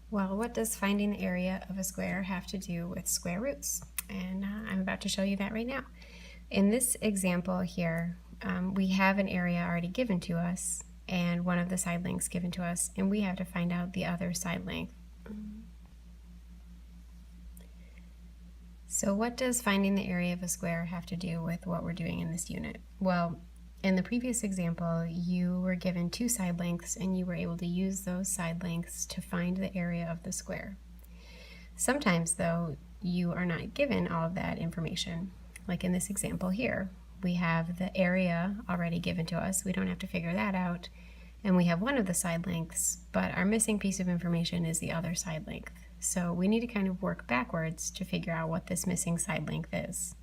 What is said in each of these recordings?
Well, what does finding the area of a square have to do with square roots? And I'm about to show you that right now. In this example here, we have an area already given to us and one of the side lengths given to us, and we have to find out the other side length. So what does finding the area of a square have to do with what we're doing in this unit? Well, in the previous example, you were given two side lengths and you were able to use those side lengths to find the area of the square. Sometimes, though, you are not given all of that information. Like in this example here, we have the area already given to us. We don't have to figure that out. And we have one of the side lengths, but our missing piece of information is the other side length. So we need to kind of work backwards to figure out what this missing side length is.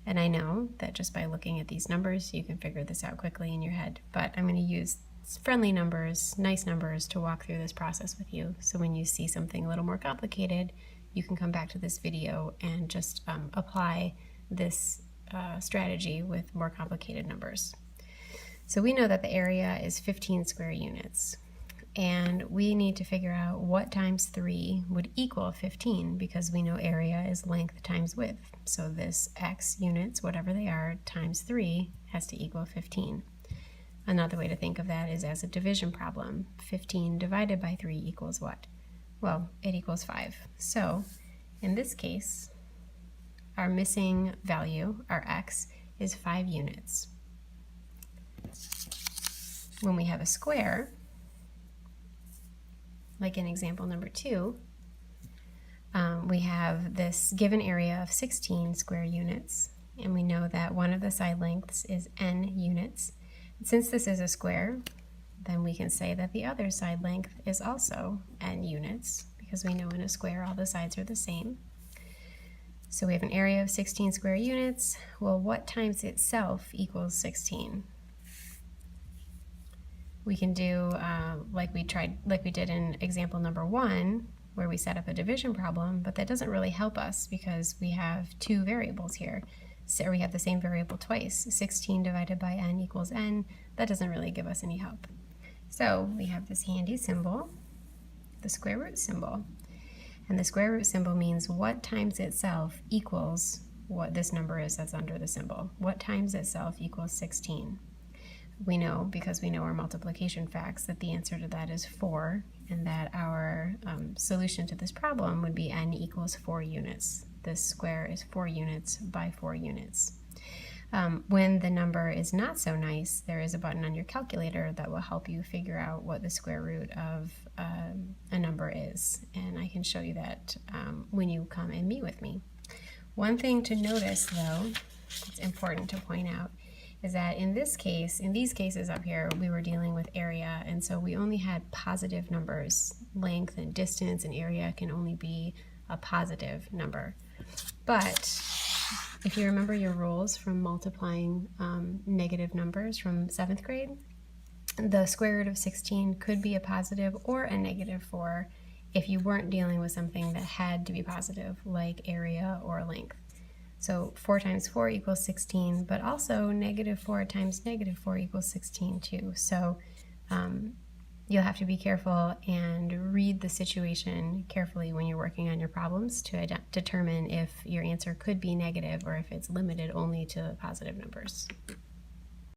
And I know that just by looking at these numbers, you can figure this out quickly in your head, but I'm going to use friendly numbers, nice numbers, to walk through this process with you. So when you see something a little more complicated, you can come back to this video and just apply this strategy with more complicated numbers. So we know that the area is 15 square units, and we need to figure out what times 3 would equal 15, because we know area is length times width. So this x units, whatever they are, times 3 has to equal 15. Another way to think of that is as a division problem. 15 divided by 3 equals what? Well, it equals 5. So in this case, our missing value, our x, is 5 units. When we have a square, like in example number 2, we have this given area of 16 square units, and we know that one of the side lengths is n units. And since this is a square, then we can say that the other side length is also n units, because we know in a square all the sides are the same. So we have an area of 16 square units. Well, what times itself equals 16? We can do like we did in example number 1, where we set up a division problem, but that doesn't really help us because we have two variables here. So we have the same variable twice. 16 divided by n equals n. That doesn't really give us any help. So we have this handy symbol, the square root symbol. And the square root symbol means what times itself equals what this number is that's under the symbol. What times itself equals 16? We know, because we know our multiplication facts, that the answer to that is 4, and that our solution to this problem would be n equals 4 units. This square is 4 units by 4 units. When the number is not so nice, there is a button on your calculator that will help you figure out what the square root of a number is, and I can show you that when you come and meet with me. One thing to notice, though, it's important to point out, is that in this case, in these cases up here, we were dealing with area, and so we only had positive numbers. Length and distance and area can only be a positive number. But if you remember your rules from multiplying negative numbers from 7th grade, the square root of 16 could be a positive or a negative 4 if you weren't dealing with something that had to be positive, like area or length. So 4 times 4 equals 16, but also negative 4 times negative 4 equals 16 too. So you'll have to be careful and read the situation carefully when you're working on your problems to determine if your answer could be negative or if it's limited only to positive numbers.